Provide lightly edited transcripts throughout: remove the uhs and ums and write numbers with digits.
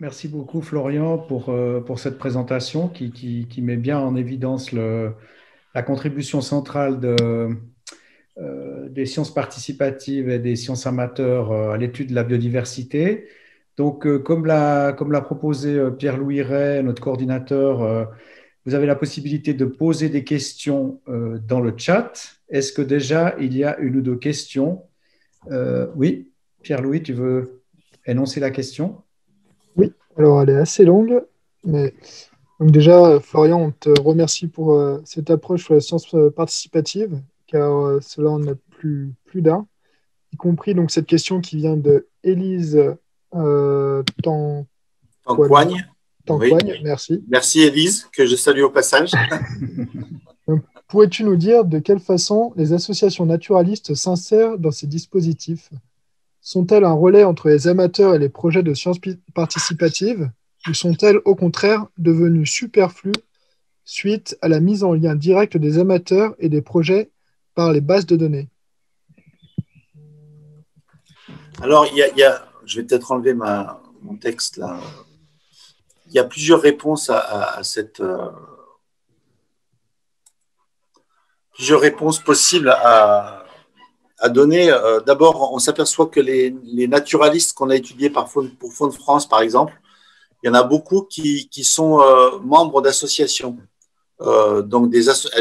Merci beaucoup, Florian, pour cette présentation qui met bien en évidence la contribution centrale des sciences participatives et des sciences amateurs à l'étude de la biodiversité. Donc, comme l'a proposé Pierre-Louis Ray, notre coordinateur, vous avez la possibilité de poser des questions dans le chat. Est-ce que déjà il y a une ou deux questions? Oui, Pierre-Louis, tu veux énoncer la question? Oui, alors elle est assez longue, mais donc déjà, Florian, on te remercie pour cette approche sur la science participative, car cela en a plus d'un, y compris donc cette question qui vient de Élise Tan- En coigne. Oui. Tancoigne, merci. Merci Élise, que je salue au passage. Donc, pourrais-tu nous dire de quelle façon les associations naturalistes s'insèrent dans ces dispositifs? Sont-elles un relais entre les amateurs et les projets de sciences participatives, ou sont-elles au contraire devenues superflues suite à la mise en lien direct des amateurs et des projets par les bases de données? Alors, je vais peut-être enlever mon texte là. Il y a plusieurs réponses à cette. Plusieurs réponses possibles à donner. D'abord, on s'aperçoit que les naturalistes qu'on a étudiés pour Fonds de France, par exemple, il y en a beaucoup qui sont membres d'associations. Donc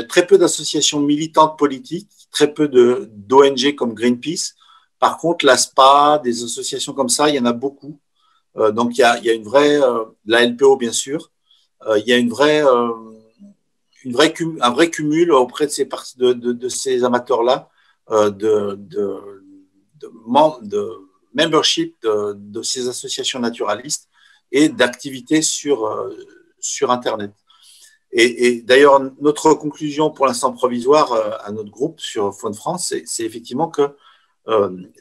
très peu d'associations militantes politiques, très peu d'ONG comme Greenpeace. Par contre, l'ASPA, des associations comme ça, il y en a beaucoup. Donc il y a une vraie, la LPO bien sûr, il y a un vrai cumul auprès de ces amateurs-là de membership de ces associations naturalistes et d'activités sur Internet. Et d'ailleurs, notre conclusion pour l'instant provisoire à notre groupe sur Fonds de France, c'est effectivement que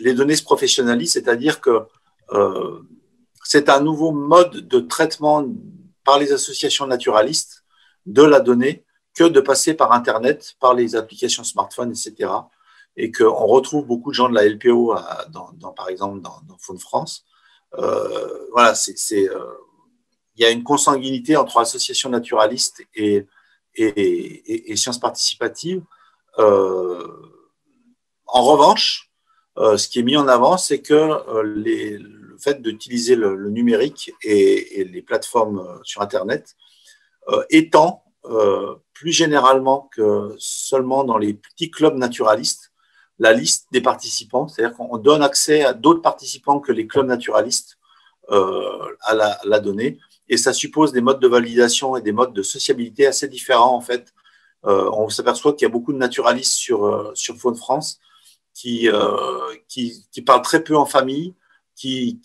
les données se professionnalisent, c'est-à-dire que c'est un nouveau mode de traitement par les associations naturalistes de la donnée que de passer par Internet, par les applications smartphones, etc. Et qu'on retrouve beaucoup de gens de la LPO, par exemple, dans Fonds de France. Voilà, il y a une consanguinité entre associations naturalistes et sciences participatives. En revanche, ce qui est mis en avant, c'est que le fait d'utiliser le numérique et les plateformes sur Internet étend plus généralement que seulement dans les petits clubs naturalistes la liste des participants, c'est-à-dire qu'on donne accès à d'autres participants que les clubs naturalistes à la donnée, et ça suppose des modes de validation et des modes de sociabilité assez différents en fait. On s'aperçoit qu'il y a beaucoup de naturalistes sur Fonds de France qui parlent très peu en famille, qui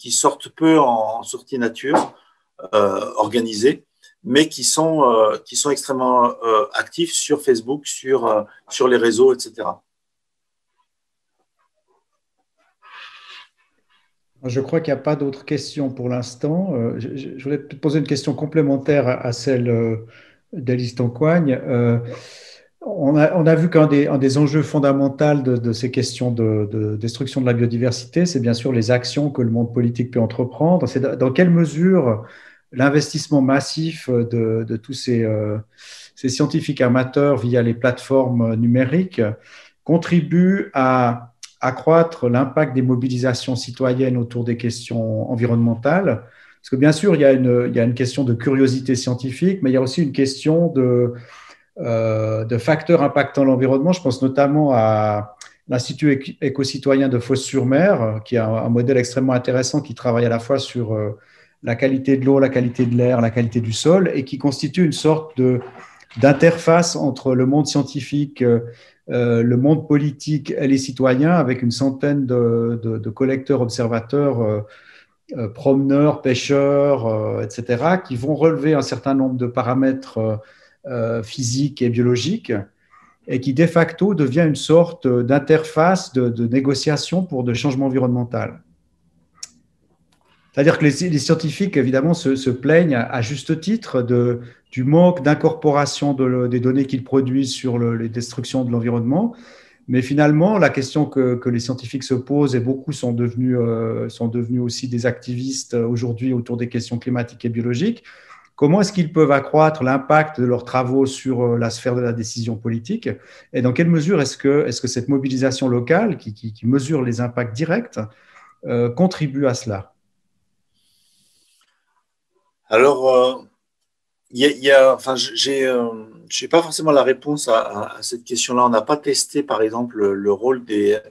sortent peu en sortie nature organisée, mais qui sont extrêmement actifs sur Facebook, sur les réseaux, etc. Je crois qu'il n'y a pas d'autres questions pour l'instant. Je voulais te poser une question complémentaire à celle d'Alice Toncoigne. On a vu un des enjeux fondamentaux de ces questions de destruction de la biodiversité, c'est bien sûr les actions que le monde politique peut entreprendre. C'est dans quelle mesure l'investissement massif de tous ces scientifiques amateurs via les plateformes numériques contribue à accroître l'impact des mobilisations citoyennes autour des questions environnementales. Parce que bien sûr, il y a une question de curiosité scientifique, mais il y a aussi une question de facteurs impactant l'environnement. Je pense notamment à l'Institut éco-citoyen de Fos-sur-Mer, qui a un modèle extrêmement intéressant qui travaille à la fois sur la qualité de l'eau, la qualité de l'air, la qualité du sol, et qui constitue une sorte d'interface entre le monde scientifique, le monde politique et les citoyens, avec une centaine de collecteurs, observateurs, promeneurs, pêcheurs, etc., qui vont relever un certain nombre de paramètres physiques et biologiques, et qui de facto devient une sorte d'interface de négociation pour de changements environnementaux. C'est-à-dire que les scientifiques, évidemment, se plaignent à juste titre du manque d'incorporation des données qu'ils produisent sur les destructions de l'environnement, Mais finalement, la question que les scientifiques se posent, et beaucoup sont devenus aussi des activistes aujourd'hui autour des questions climatiques et biologiques, comment est-ce qu'ils peuvent accroître l'impact de leurs travaux sur la sphère de la décision politique? Et dans quelle mesure est-ce que cette mobilisation locale qui mesure les impacts directs contribue à cela? Alors, enfin, j'ai pas forcément la réponse à cette question-là. On n'a pas testé, par exemple, le rôle des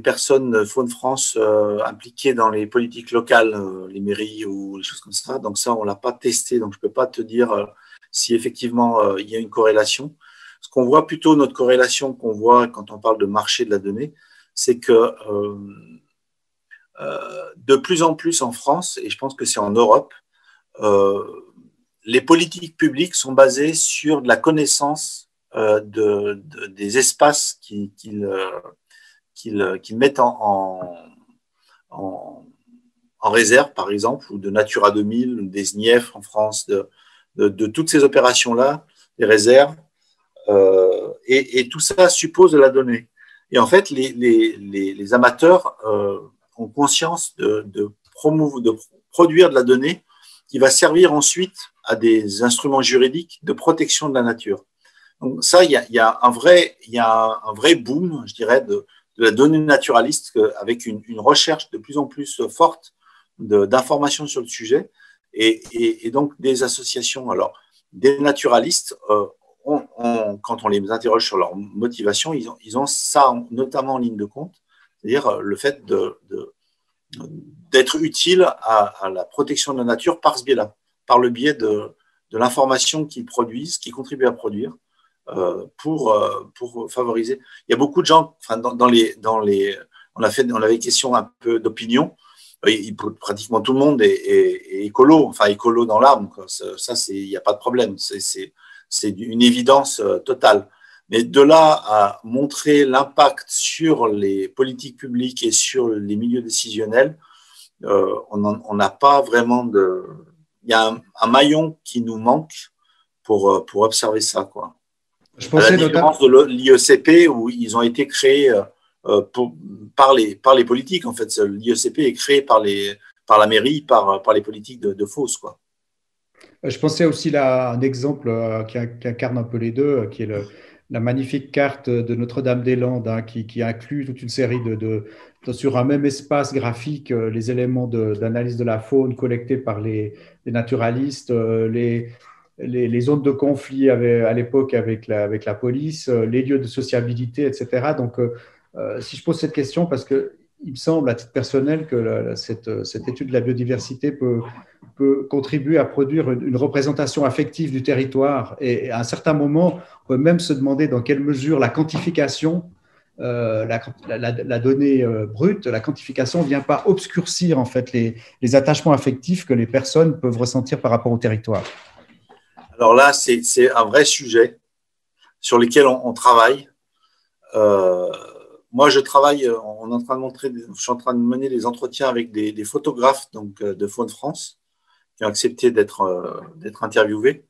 personnes Faune France impliquées dans les politiques locales, les mairies ou les choses comme ça. Donc ça, on l'a pas testé. Donc je peux pas te dire si effectivement il y a une corrélation. Ce qu'on voit plutôt, notre corrélation qu'on voit quand on parle de marché de la donnée, c'est que de plus en plus en France, et je pense que c'est en Europe, les politiques publiques sont basées sur de la connaissance des espaces qu'ils mettent en réserve, par exemple, ou de Natura 2000, ou des SNIEF en France, de toutes ces opérations-là, des réserves, et tout ça suppose de la donnée. Et en fait, les amateurs ont conscience de produire de la donnée qui va servir ensuite à des instruments juridiques de protection de la nature. Donc ça, il y a un vrai boom, je dirais, de la donnée naturaliste avec une recherche de plus en plus forte d'informations sur le sujet et donc des associations. Alors, des naturalistes, quand on les interroge sur leur motivation, ils ont ça notamment en ligne de compte, c'est-à-dire le fait d'être utile à la protection de la nature par ce biais-là, par le biais de l'information qu'ils produisent, qu'ils contribuent à produire pour favoriser. Il y a beaucoup de gens, enfin, on avait question un peu d'opinion. Pratiquement tout le monde est écolo, enfin écolo dans l'âme. Ça, il n'y a pas de problème. C'est une évidence totale. Mais de là à montrer l'impact sur les politiques publiques et sur les milieux décisionnels, on n'a pas vraiment de. Il y a un maillon qui nous manque pour observer ça, quoi. À la différence de l'IECP où ils ont été créés par les politiques. En fait, l'IECP est créé par la mairie, par les politiques de Fos, quoi. Je pensais aussi à un exemple qui incarne un peu les deux, qui est la magnifique carte de Notre-Dame-des-Landes, hein, qui inclut toute une série sur un même espace graphique, les éléments d'analyse de la faune collectés par les naturalistes, les zones de conflit à l'époque avec la police, les lieux de sociabilité, etc. Donc, si je pose cette question, parce qu'il me semble à titre personnel que cette étude de la biodiversité peut contribuer à produire une représentation affective du territoire. Et à un certain moment, on peut même se demander dans quelle mesure la quantification, la donnée brute, la quantification ne vient pas obscurcir en fait les attachements affectifs que les personnes peuvent ressentir par rapport au territoire. Alors là, c'est un vrai sujet sur lequel on travaille. Moi, je travaille, je suis en train de mener des entretiens avec des photographes donc, de Faune France qui ont accepté d'être interviewés.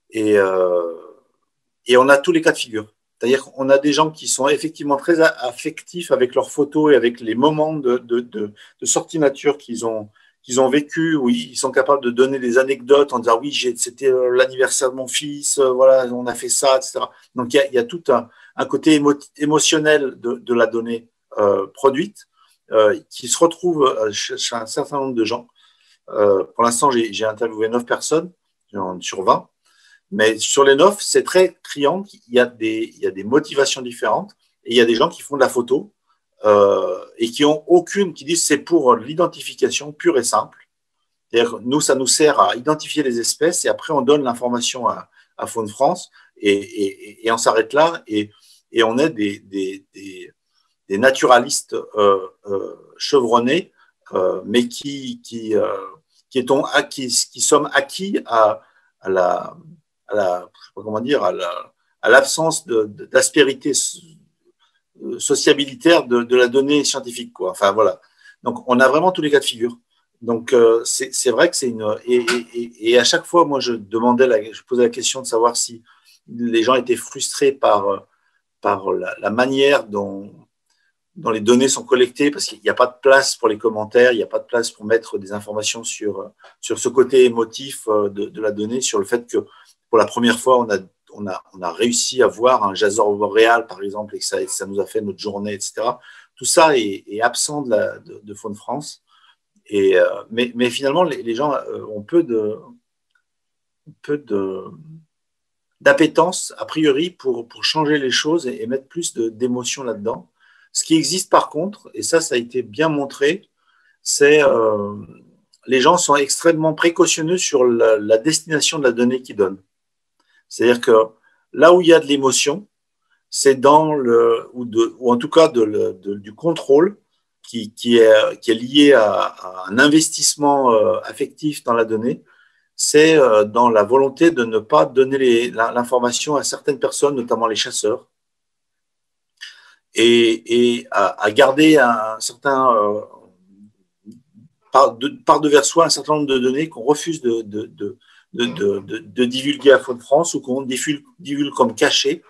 Et on a tous les cas de figure. C'est-à-dire qu'on a des gens qui sont effectivement très affectifs avec leurs photos et avec les moments de sortie nature qu'ils ont vécu, où ils sont capables de donner des anecdotes en disant oui, c'était l'anniversaire de mon fils, voilà, on a fait ça, etc. Donc il y a tout un côté émotionnel de la donnée produite qui se retrouve chez un certain nombre de gens. Pour l'instant, j'ai interviewé 9 personnes sur 20, mais sur les 9, c'est très criant. Il y a des motivations différentes et il y a des gens qui font de la photo et qui disent c'est pour l'identification pure et simple. C'est-à-dire, nous, ça nous sert à identifier les espèces et après, on donne l'information à Faune France et on s'arrête là et on est des naturalistes chevronnés, mais qui sommes acquis à l'absence d'aspérité sociabilitaire de la donnée scientifique, quoi. Enfin voilà. Donc on a vraiment tous les cas de figure. Donc c'est vrai que c'est et à chaque fois, moi je posais la question de savoir si les gens étaient frustrés par par la manière dont les données sont collectées, parce qu'il n'y a pas de place pour les commentaires, il n'y a pas de place pour mettre des informations sur ce côté émotif de la donnée, sur le fait que pour la première fois, on a réussi à voir un jasor boréal, par exemple, et que ça nous a fait notre journée, etc. Tout ça est absent de Faune France. Mais finalement, les gens ont peu d'appétence, a priori, pour changer les choses et mettre plus d'émotion là-dedans. Ce qui existe par contre, et ça a été bien montré, c'est les gens sont extrêmement précautionneux sur la destination de la donnée qu'ils donnent. C'est-à-dire que là où il y a de l'émotion, c'est ou en tout cas du contrôle qui est lié à un investissement affectif dans la donnée, c'est dans la volonté de ne pas donner l'information à certaines personnes, notamment les chasseurs, et à garder un certain par-devers soi un certain nombre de données qu'on refuse de divulguer à Faune France ou qu'on divulgue comme cachées,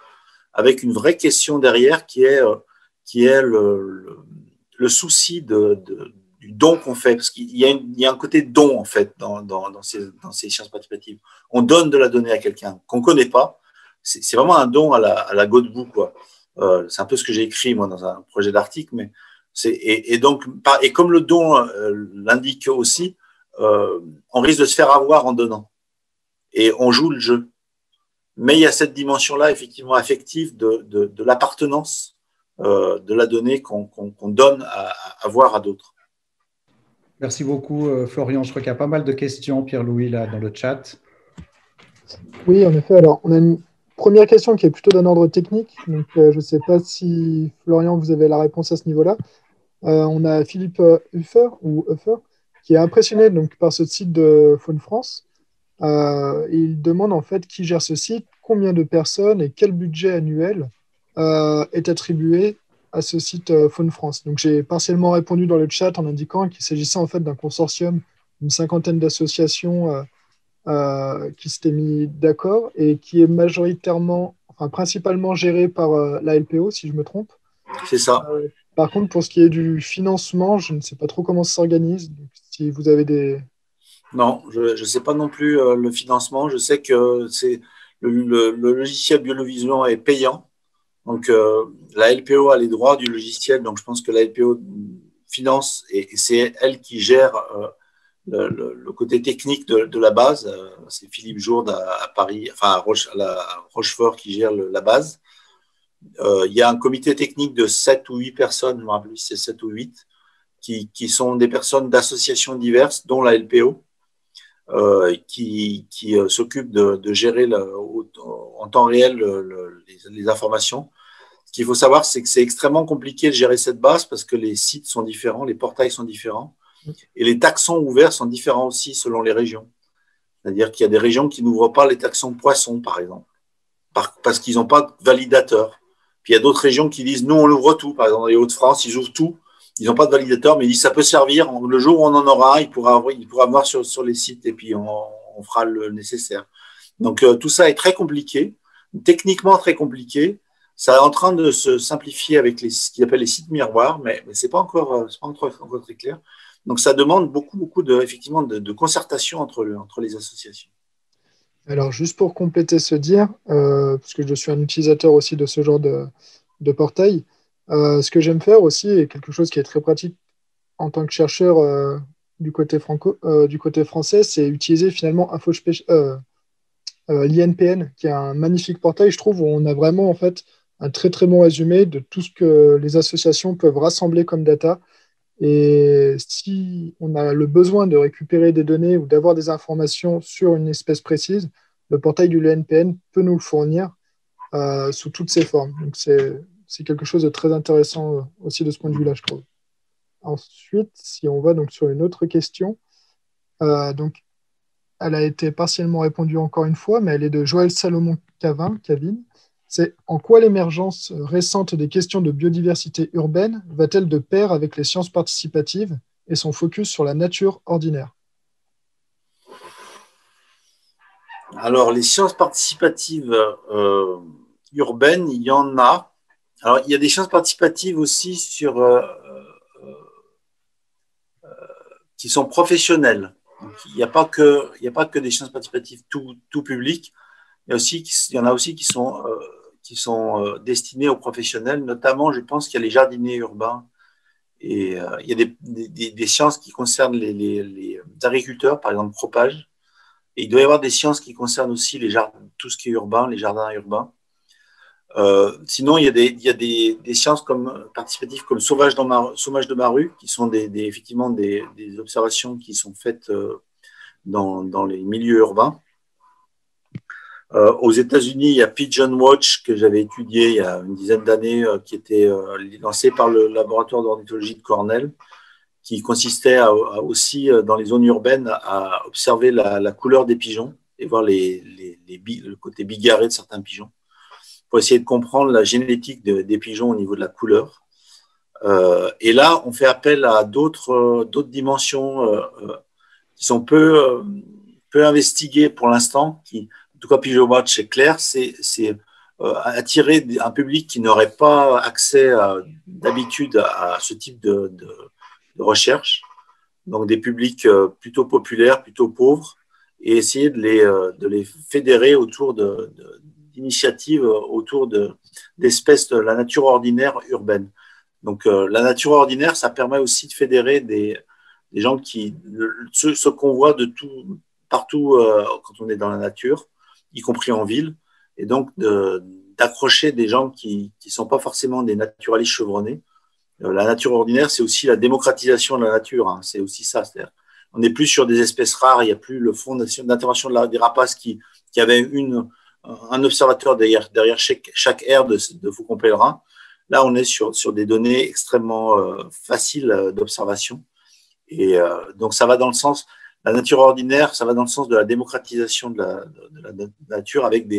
avec une vraie question derrière qui est le souci du don qu'on fait, parce qu'il y a un côté don en fait dans ces sciences participatives. On donne de la donnée à quelqu'un qu'on ne connaît pas, c'est vraiment un don à la Godbout, quoi. C'est un peu ce que j'ai écrit moi dans un projet d'article, mais et comme le don l'indique aussi, on risque de se faire avoir en donnant et on joue le jeu. Mais il y a cette dimension-là effectivement affective de l'appartenance de la donnée qu'on donne à voir à d'autres. Merci beaucoup, Florian. Je crois qu'il y a pas mal de questions, Pierre-Louis, là, dans le chat. Oui, en effet. Alors, on a une première question qui est plutôt d'un ordre technique. Donc, je ne sais pas si, Florian, vous avez la réponse à ce niveau-là. On a Philippe Huffer, qui est impressionné donc, par ce site de Faune France. Il demande en fait qui gère ce site, combien de personnes et quel budget annuel est attribué à ce site Faune France. Donc j'ai partiellement répondu dans le chat en indiquant qu'il s'agissait en fait d'un consortium, une cinquantaine d'associations qui s'étaient mis d'accord et qui est principalement géré par la LPO, si je me trompe. C'est ça. Par contre, pour ce qui est du financement, je ne sais pas trop comment ça s'organise. Si vous avez des... Non, je ne sais pas non plus le financement. Je sais que le logiciel BioLovision est payant. Donc, la LPO a les droits du logiciel. Donc, je pense que la LPO finance et c'est elle qui gère le côté technique de la base. C'est Philippe Jourde à Paris, enfin à Rochefort qui gère la base. Il y a un comité technique de 7 ou 8 personnes, je me rappelle si c'est 7 ou 8, qui sont des personnes d'associations diverses, dont la LPO. Qui s'occupe de gérer en temps réel les informations. Ce qu'il faut savoir, c'est que c'est extrêmement compliqué de gérer cette base parce que les sites sont différents, les portails sont différents et les taxons ouverts sont différents aussi selon les régions. C'est-à-dire qu'il y a des régions qui n'ouvrent pas les taxons poissons, par exemple, parce qu'ils n'ont pas de validateur. Puis il y a d'autres régions qui disent nous, on ouvre tout. Par exemple, dans les Hauts-de-France, ils ouvrent tout. Ils n'ont pas de validateur, mais ils disent ça peut servir. Le jour où on en aura, il pourra voir sur les sites et puis on fera le nécessaire. Donc tout ça est très compliqué, techniquement très compliqué. Ça est en train de se simplifier avec ce qu'ils appellent les sites miroirs, mais c'est pas encore très clair. Donc ça demande beaucoup effectivement de concertation entre les associations. Alors juste pour compléter ce dire, parce que je suis un utilisateur aussi de ce genre de portail. Ce que j'aime faire aussi, et quelque chose qui est très pratique en tant que chercheur du côté français, c'est utiliser finalement l'INPN, qui est un magnifique portail, je trouve, où on a vraiment en fait un très très bon résumé de tout ce que les associations peuvent rassembler comme data. Et si on a le besoin de récupérer des données ou d'avoir des informations sur une espèce précise, le portail du LNPN peut nous le fournir sous toutes ses formes. Donc c'est quelque chose de très intéressant aussi de ce point de vue-là, je trouve. Ensuite, si on va donc sur une autre question, donc elle a été partiellement répondue encore une fois, mais elle est de Joël Salomon Cavin. C'est en quoi l'émergence récente des questions de biodiversité urbaine va-t-elle de pair avec les sciences participatives et son focus sur la nature ordinaire? Alors, les sciences participatives urbaines, il y en a. Alors, il y a des sciences participatives aussi qui sont professionnelles. Donc, il n'y a pas que des sciences participatives tout public. Il y en a aussi qui sont destinées aux professionnels. Notamment, je pense qu'il y a les jardiniers urbains. Et il y a des sciences qui concernent les agriculteurs, par exemple propage. Et il doit y avoir des sciences qui concernent aussi tout ce qui est urbain, les jardins urbains. Sinon, il y a des sciences participatives comme sauvage de ma rue, qui sont effectivement des observations qui sont faites dans les milieux urbains. Aux États-Unis, il y a Pigeon Watch que j'avais étudié il y a une dizaine d'années, qui était lancé par le laboratoire d'ornithologie de Cornell, qui consistait aussi dans les zones urbaines à observer la couleur des pigeons et voir le côté bigarré de certains pigeons, pour essayer de comprendre la génétique des pigeons au niveau de la couleur. Et là, on fait appel à d'autres dimensions qui sont peu investiguées pour l'instant. En tout cas, Pigeon Watch, c'est clair, c'est attirer un public qui n'aurait pas accès d'habitude à ce type de recherche. Donc des publics plutôt populaires, plutôt pauvres, et essayer de les fédérer autour d'initiatives autour d'espèces de la nature ordinaire urbaine. Donc la nature ordinaire, ça permet aussi de fédérer des gens ce qu'on voit partout quand on est dans la nature, y compris en ville, et donc d'accrocher des gens qui ne sont pas forcément des naturalistes chevronnés. La nature ordinaire, c'est aussi la démocratisation de la nature, hein, c'est aussi ça. On n'est plus sur des espèces rares, il n'y a plus le fonds d'intervention des rapaces qui avait un observateur derrière chaque aire de Faucon-Pèlerin. Là, on est sur des données extrêmement faciles d'observation. Et donc, ça va dans le sens, la nature ordinaire, ça va dans le sens de la démocratisation de la nature avec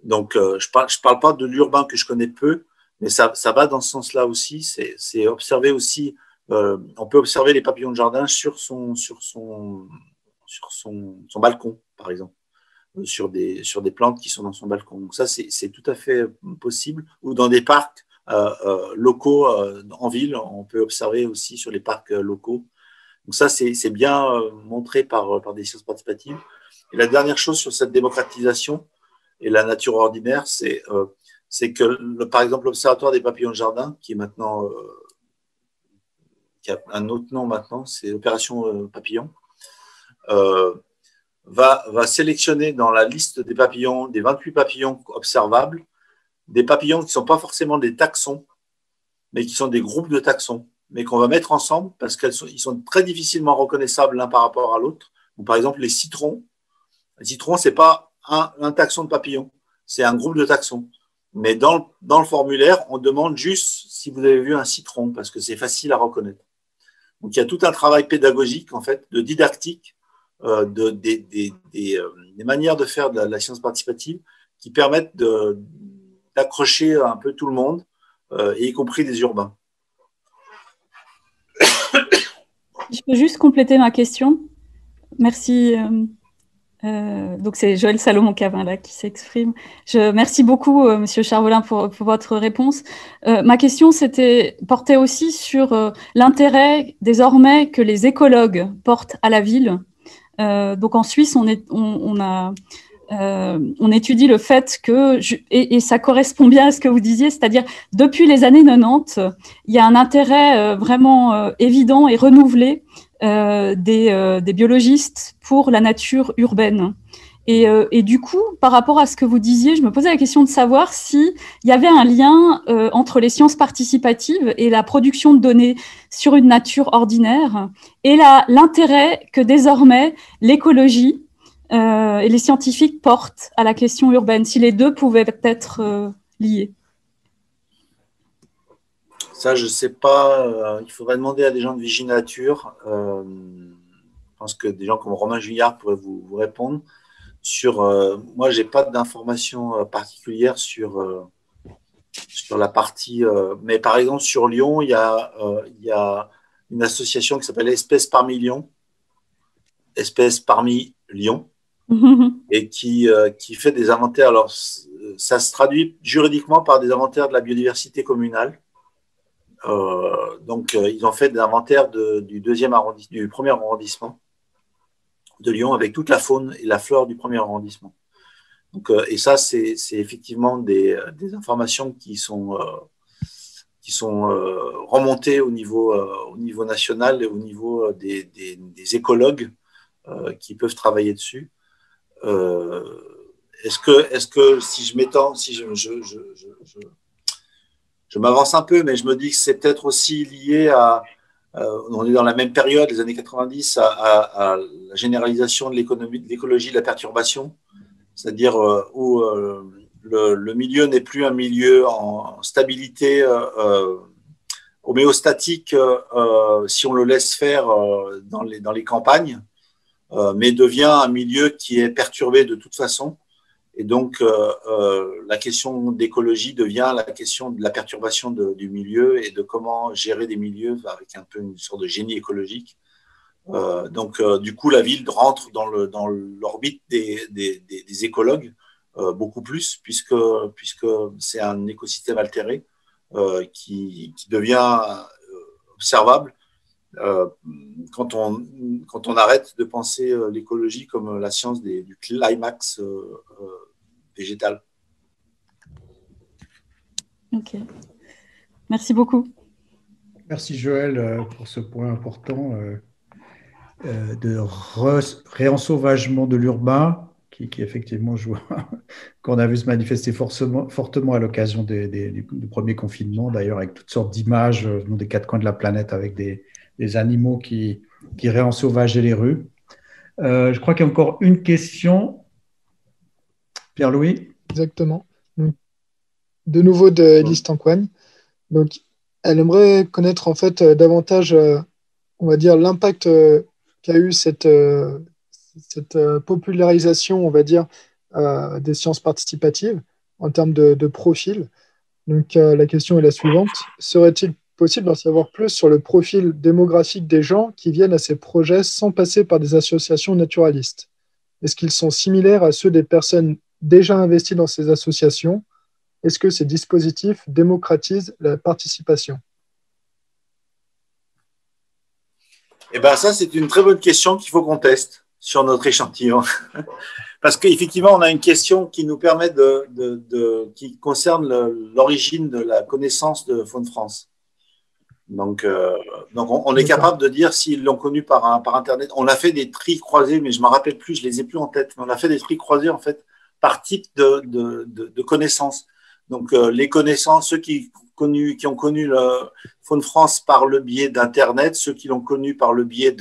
donc, je parle pas de l'urbain que je connais peu, mais ça va dans ce sens-là aussi. C'est observer aussi, on peut observer les papillons de jardin sur son balcon, par exemple, sur des plantes qui sont dans son balcon. Donc ça, c'est tout à fait possible. Ou dans des parcs locaux en ville, on peut observer aussi sur les parcs locaux. Donc ça, c'est bien montré par des sciences participatives. Et la dernière chose sur cette démocratisation et la nature ordinaire, c'est que, par exemple, l'Observatoire des papillons de jardin, qui est maintenant, qui a un autre nom maintenant, c'est l'Opération Papillon, va sélectionner dans la liste des papillons, des 28 papillons observables, des papillons qui ne sont pas forcément des taxons, mais qui sont des groupes de taxons, mais qu'on va mettre ensemble parce qu'ils sont très difficilement reconnaissables l'un par rapport à l'autre. Par exemple, les citrons. Les citrons, ce n'est pas un taxon de papillons, c'est un groupe de taxons. Mais dans le formulaire, on demande juste si vous avez vu un citron, parce que c'est facile à reconnaître. Donc, il y a tout un travail pédagogique, en fait, de didactique, des manières de faire de la science participative qui permettent d'accrocher un peu tout le monde, y compris des urbains. Je peux juste compléter ma question. Merci. Donc c'est Joël Salomon-Cavin là qui s'exprime. Merci beaucoup Monsieur Charvelin pour votre réponse. Ma question portait aussi sur l'intérêt désormais que les écologues portent à la ville. Donc en Suisse, on étudie le fait que, et ça correspond bien à ce que vous disiez, c'est-à-dire depuis les années 90, il y a un intérêt vraiment évident et renouvelé des biologistes pour la nature urbaine. Et du coup, par rapport à ce que vous disiez, je me posais la question de savoir s'il y avait un lien entre les sciences participatives et la production de données sur une nature ordinaire et l'intérêt que désormais l'écologie et les scientifiques portent à la question urbaine, si les deux pouvaient être liés. Ça, je ne sais pas. Il faudrait demander à des gens de Viginature. Je pense que des gens comme Romain Juillard pourraient vous répondre. Moi, je n'ai pas d'informations particulières sur la partie. Mais par exemple, sur Lyon, il y a une association qui s'appelle Espèces parmi Lyon. Espèces parmi Lyon. Et qui fait des inventaires. Alors, ça se traduit juridiquement par des inventaires de la biodiversité communale. Donc, ils ont fait des inventaires du premier arrondissement de Lyon avec toute la faune et la flore du premier arrondissement. Donc, et ça, c'est effectivement des informations qui sont remontées au niveau national et au niveau des écologues qui peuvent travailler dessus. Est-ce que si je m'étends, si je m'avance un peu, mais je me dis que c'est peut-être aussi lié à, on est dans la même période, les années 90, à la généralisation de l'écologie de la perturbation, c'est-à-dire où le milieu n'est plus un milieu en stabilité homéostatique si on le laisse faire dans les campagnes, mais devient un milieu qui est perturbé de toute façon. Et donc, la question d'écologie devient la question de la perturbation du milieu et de comment gérer des milieux avec un peu une sorte de génie écologique. Donc, du coup, la ville rentre dans l'orbite des écologues beaucoup plus, puisque c'est un écosystème altéré qui devient observable quand on arrête de penser l'écologie comme la science du climax végétal. Ok. Merci beaucoup. Merci Joël pour ce point important de réensauvagement de l'urbain qui effectivement joue, qu'on a vu se manifester fortement à l'occasion du premier confinement, d'ailleurs avec toutes sortes d'images des quatre coins de la planète avec des animaux qui réensauvageaient les rues. Je crois qu'il y a encore une question. Pierre-Louis? Exactement. Donc, de nouveau de Élise Tancoigne. Donc, elle aimerait connaître en fait davantage, on va dire, l'impact qu'a eu cette popularisation, on va dire, des sciences participatives en termes de profil. Donc, la question est la suivante. Serait-il possible d'en savoir plus sur le profil démographique des gens qui viennent à ces projets sans passer par des associations naturalistes? Est-ce qu'ils sont similaires à ceux des personnes déjà investies dans ces associations? Est-ce que ces dispositifs démocratisent la participation? Eh bien, ça, c'est une très bonne question qu'il faut qu'on teste sur notre échantillon. Parce qu'effectivement, on a une question qui nous permet qui concerne l'origine de la connaissance de Faune France. Donc on est capable de dire s'ils l'ont connu par Internet. On a fait des tris croisés, mais je ne me rappelle plus, je ne les ai plus en tête. Mais on a fait des tris croisés, en fait, par type de connaissances. Donc, les connaissances, ceux qui ont connu Faune France par le biais d'Internet, ceux qui l'ont connu par le biais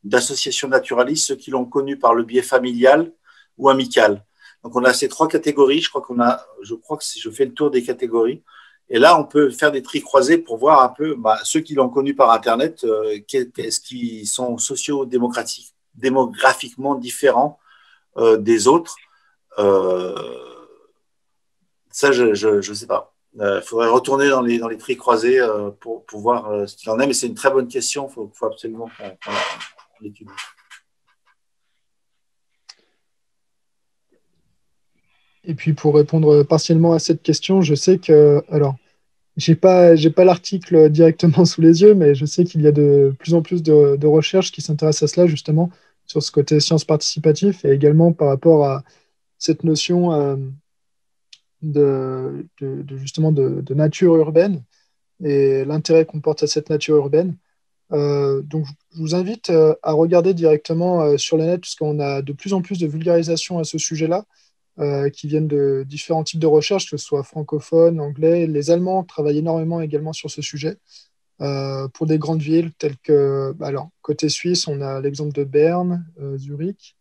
d'associations naturalistes, ceux qui l'ont connu par le biais familial ou amical. Donc, on a ces trois catégories. Je crois que si je fais le tour des catégories. Et là, on peut faire des tris croisés pour voir un peu ceux qui l'ont connu par Internet, est-ce qu'ils sont démographiquement différents des autres. Ça, je ne sais pas. Il faudrait retourner dans les tris croisés pour voir ce qu'il en est, mais c'est une très bonne question. Il faut absolument qu'on l'étudie. Et puis, pour répondre partiellement à cette question, je sais que, alors, j'ai pas l'article directement sous les yeux, mais je sais qu'il y a de plus en plus de recherches qui s'intéressent à cela, justement, sur ce côté sciences participatives et également par rapport à cette notion justement de nature urbaine et l'intérêt qu'on porte à cette nature urbaine. Donc, je vous invite à regarder directement sur le net, puisqu'on a de plus en plus de vulgarisation à ce sujet-là, qui viennent de différents types de recherches, que ce soit francophones, anglais. Les Allemands travaillent énormément également sur ce sujet. Pour des grandes villes telles que, alors, côté suisse, on a l'exemple de Berne, Zurich.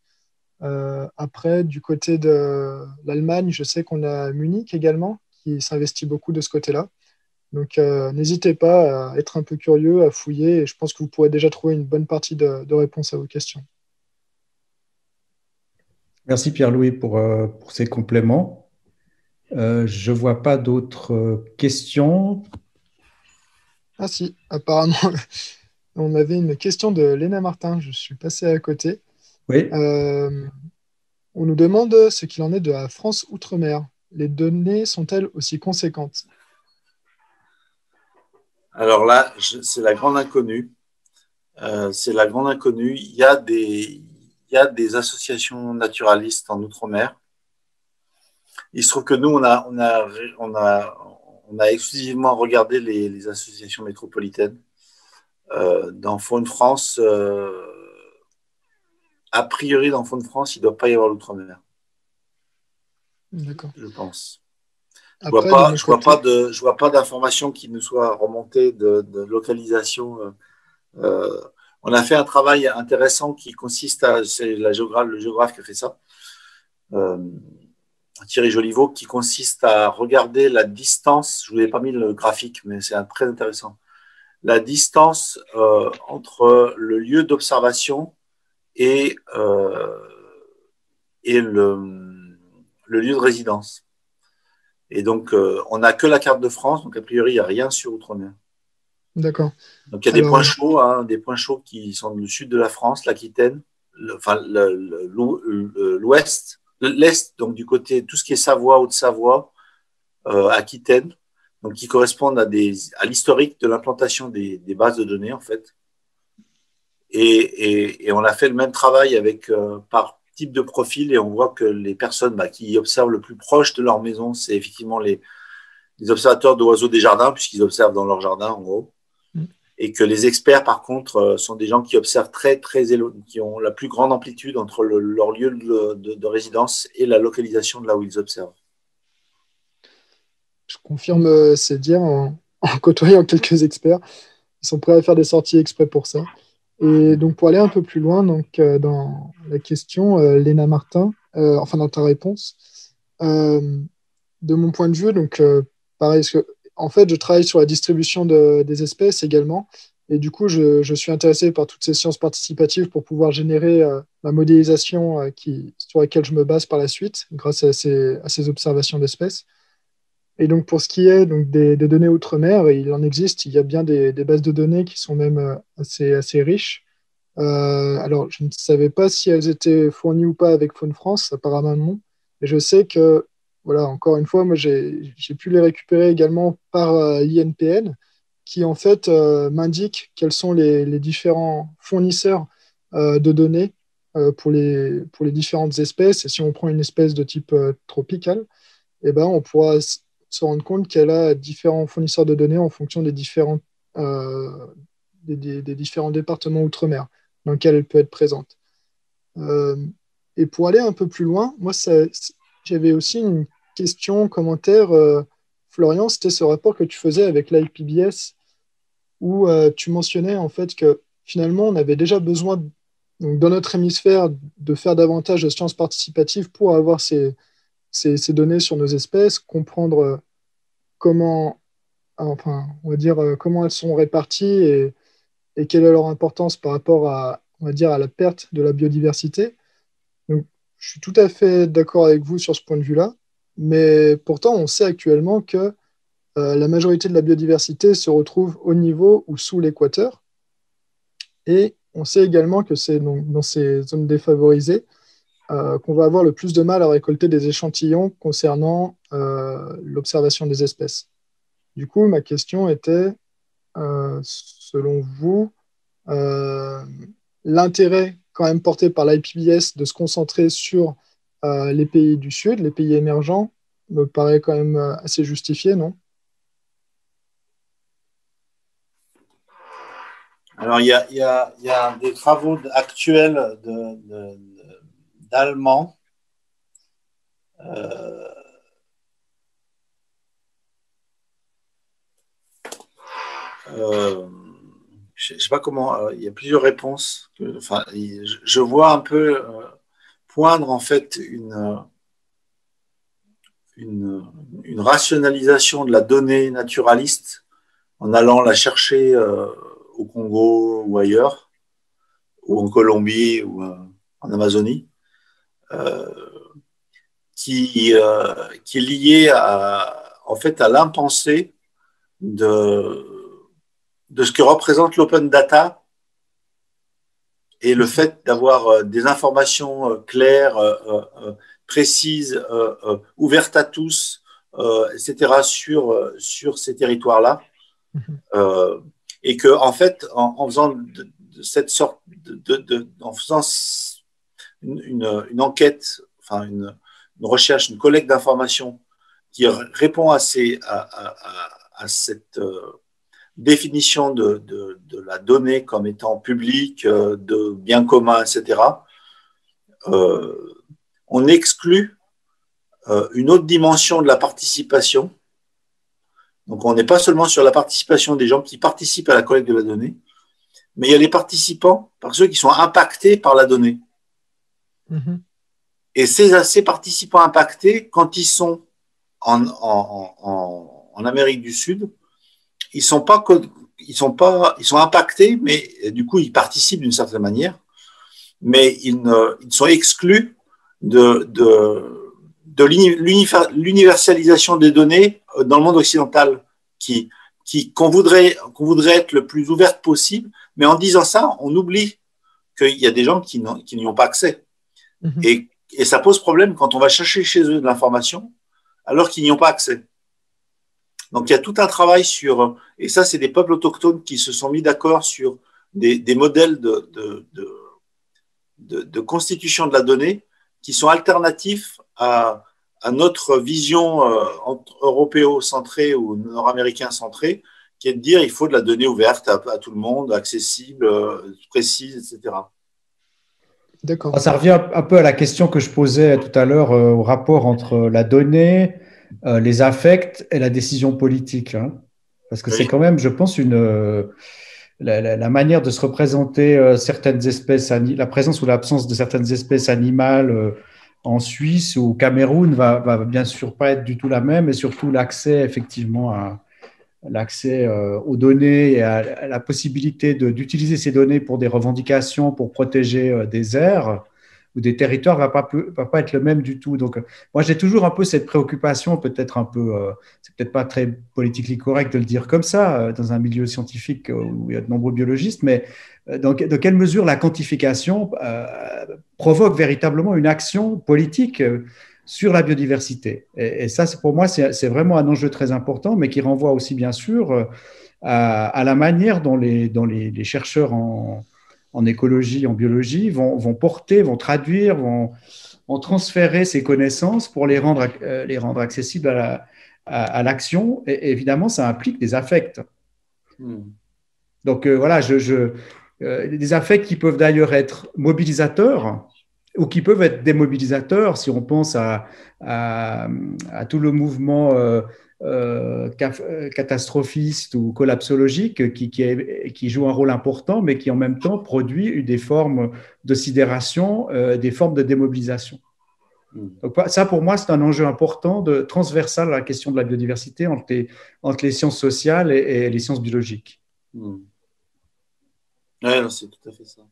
Après, du côté de l'Allemagne, je sais qu'on a Munich également, qui s'investit beaucoup de ce côté-là. Donc, n'hésitez pas à être un peu curieux, à fouiller, et je pense que vous pourrez déjà trouver une bonne partie de réponses à vos questions. Merci Pierre-Louis pour ces compléments. Je ne vois pas d'autres questions. Ah si, apparemment, on avait une question de Léna Martin, je suis passé à côté. Oui. On nous demande ce qu'il en est de la France Outre-mer. les données sont-elles aussi conséquentes? Alors là, c'est la grande inconnue. C'est la grande inconnue. Il y a des associations naturalistes en Outre-mer. Il se trouve que nous, on a exclusivement regardé les associations métropolitaines. Dans Faune France, a priori, dans Faune France, il ne doit pas y avoir l'outre-mer. D'accord. Je pense. Je Après, vois pas d'informations qui nous soient remontées de localisation. On a fait un travail intéressant qui consiste c'est le géographe qui a fait ça, Thierry Joliveau, qui consiste à regarder la distance. Je ne vous ai pas mis le graphique, mais c'est très intéressant. La distance entre le lieu d'observation et le lieu de résidence. Et donc, on n'a que la carte de France, donc a priori, il n'y a rien sur Outre-mer. D'accord. Donc, il y a des points chauds, des points chauds qui sont du sud de la France, l'Aquitaine, l'ouest, l'est, donc du côté, tout ce qui est Savoie, Haute-Savoie, Aquitaine, donc qui correspondent à l'historique de l'implantation des bases de données, en fait. Et on a fait le même travail par type de profil, et on voit que les personnes qui observent le plus proche de leur maison, c'est effectivement les observateurs d'oiseaux des jardins, puisqu'ils observent dans leur jardin, en gros. Et que les experts, par contre, sont des gens qui observent qui ont la plus grande amplitude entre leur lieu de résidence et la localisation de là où ils observent. Je confirme ces dires en côtoyant quelques experts. Ils sont prêts à faire des sorties exprès pour ça. Et donc, pour aller un peu plus loin, donc, dans la question, Léna Martin, enfin dans ta réponse, de mon point de vue, donc, pareil, parce que, en fait, je travaille sur la distribution des espèces également. Et du coup, je suis intéressé par toutes ces sciences participatives pour pouvoir générer la modélisation sur laquelle je me base par la suite, grâce à ces observations d'espèces. Et donc, pour ce qui est donc, des données outre-mer, il en existe, il y a bien des bases de données qui sont même assez riches. Alors, je ne savais pas si elles étaient fournies ou pas avec Faune France, apparemment non. Et je sais que, voilà, encore une fois, moi, j'ai pu les récupérer également par INPN, qui en fait m'indique quels sont les différents fournisseurs de données pour les différentes espèces. Et si on prend une espèce de type tropical, eh ben, on pourra se rendre compte qu'elle a différents fournisseurs de données en fonction des différents départements outre-mer dans lesquels elle peut être présente. Et pour aller un peu plus loin, moi, j'avais aussi une question, commentaire, Florian, c'était ce rapport que tu faisais avec l'IPBES où tu mentionnais en fait que finalement, on avait déjà besoin, donc, dans notre hémisphère, de faire davantage de sciences participatives pour avoir ces données sur nos espèces, comprendre comment, enfin, on va dire, comment elles sont réparties et quelle est leur importance par rapport à, on va dire, à la perte de la biodiversité. Donc, je suis tout à fait d'accord avec vous sur ce point de vue-là, mais pourtant, on sait actuellement que la majorité de la biodiversité se retrouve au niveau ou sous l'équateur, et on sait également que c'est donc dans ces zones défavorisées qu'on va avoir le plus de mal à récolter des échantillons concernant l'observation des espèces. Du coup, ma question était, selon vous, l'intérêt quand même porté par l'IPBES de se concentrer sur les pays du Sud, les pays émergents, me paraît quand même assez justifié, non? Alors, il y a des travaux actuels d'Allemands je ne sais pas comment, il y a plusieurs réponses. Enfin, je vois un peu poindre en fait une rationalisation de la donnée naturaliste en allant la chercher au Congo ou ailleurs, ou en Colombie ou en Amazonie, qui est liée en fait à l'impensé de ce que représente l'open data et le fait d'avoir des informations claires, précise, ouverte à tous, etc., sur ces territoires-là. Et que, en fait, en faisant de cette sorte en faisant une enquête, enfin une recherche, une collecte d'informations qui répond à cette définition de la donnée comme étant publique, de bien commun, etc., on exclut une autre dimension de la participation. Donc, on n'est pas seulement sur la participation des gens qui participent à la collecte de la donnée, mais il y a les participants, par ceux qui sont impactés par la donnée. Et ces participants impactés, quand ils sont en Amérique du Sud, ils sont impactés, mais du coup, ils participent d'une certaine manière, mais ils sont exclus de l'universalisation des données dans le monde occidental, qu'on voudrait être le plus ouverte possible, mais en disant ça, on oublie qu'il y a des gens qui n'y ont pas accès. Et ça pose problème quand on va chercher chez eux de l'information alors qu'ils n'y ont pas accès. Donc il y a tout un travail et ça c'est des peuples autochtones qui se sont mis d'accord sur des modèles de constitution de la donnée qui sont alternatifs à notre vision européo-centrée ou nord-américain-centrée, qui est de dire il faut de la donnée ouverte à tout le monde, accessible, précise, etc. D'accord. Ça revient un peu à la question que je posais tout à l'heure au rapport entre la donnée, les affects et la décision politique. Hein. Parce que c'est quand même, je pense, la manière de se représenter certaines espèces, la présence ou l'absence de certaines espèces animales en Suisse ou au Cameroun va bien sûr pas être du tout la même, et surtout l'accès effectivement aux données et à la possibilité d'utiliser ces données pour des revendications, pour protéger des aires ou des territoires va pas être le même du tout. Donc, moi, j'ai toujours un peu cette préoccupation, peut-être un peu, c'est peut-être pas très politiquement correct de le dire comme ça, dans un milieu scientifique où il y a de nombreux biologistes, mais dans quelle mesure la quantification provoque véritablement une action politique sur la biodiversité. Et ça, pour moi, c'est vraiment un enjeu très important, mais qui renvoie aussi, bien sûr, à la manière dont les chercheurs en écologie, en biologie, vont porter, vont traduire, vont transférer ces connaissances pour les rendre accessibles à l'action. Et évidemment, ça implique des affects. Donc, voilà, des affects qui peuvent d'ailleurs être mobilisateurs ou qui peuvent être démobilisateurs, si on pense à tout le mouvement catastrophiste ou collapsologique qui joue un rôle important, mais qui en même temps produit des formes de sidération, des formes de démobilisation. Donc, ça, pour moi, c'est un enjeu important, transversal à la question de la biodiversité entre les sciences sociales et les sciences biologiques. Oui, c'est tout à fait ça.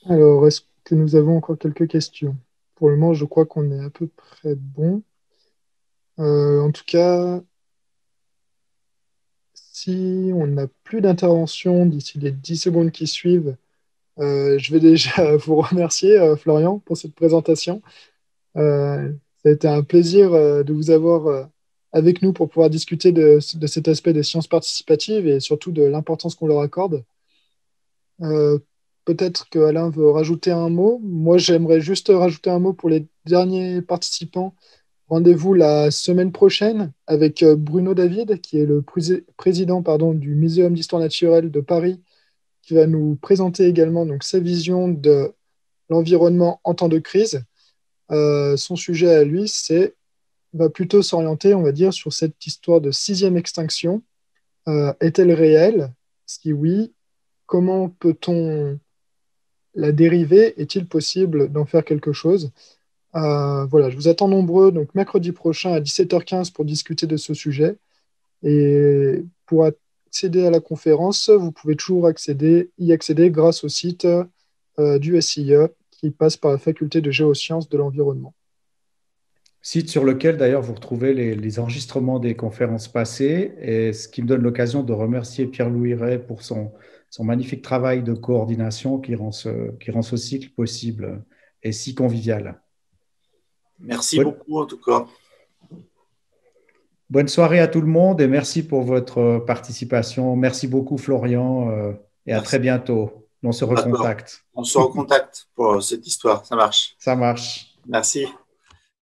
Alors, est-ce que nous avons encore quelques questions? Pour le moment, je crois qu'on est à peu près bon. En tout cas, si on n'a plus d'intervention d'ici les 10 secondes qui suivent, je vais déjà vous remercier, Florian, pour cette présentation. Ça a été un plaisir de vous avoir avec nous pour pouvoir discuter de cet aspect des sciences participatives et surtout de l'importance qu'on leur accorde. Peut-être qu'Alain veut rajouter un mot. Moi, j'aimerais juste rajouter un mot pour les derniers participants. Rendez-vous la semaine prochaine avec Bruno David, qui est le président du Muséum d'histoire naturelle de Paris, qui va nous présenter également donc, sa vision de l'environnement en temps de crise. Son sujet à lui va plutôt s'orienter, on va dire, sur cette histoire de 6e extinction. Est-elle réelle? Si oui, comment peut-on la dériver? Est-il possible d'en faire quelque chose? Voilà, je vous attends nombreux donc mercredi prochain à 17h15 pour discuter de ce sujet. Et pour accéder à la conférence, vous pouvez toujours y accéder grâce au site du SIE qui passe par la faculté de géosciences de l'environnement. Site sur lequel d'ailleurs vous retrouvez les enregistrements des conférences passées, et ce qui me donne l'occasion de remercier Pierre-Louis Ray pour son magnifique travail de coordination qui rend ce cycle possible. et si convivial. Merci beaucoup en tout cas. Bonne soirée à tout le monde et merci pour votre participation. Merci beaucoup Florian et à très bientôt. On se recontacte. On se recontacte pour cette histoire, ça marche. Ça marche. Merci.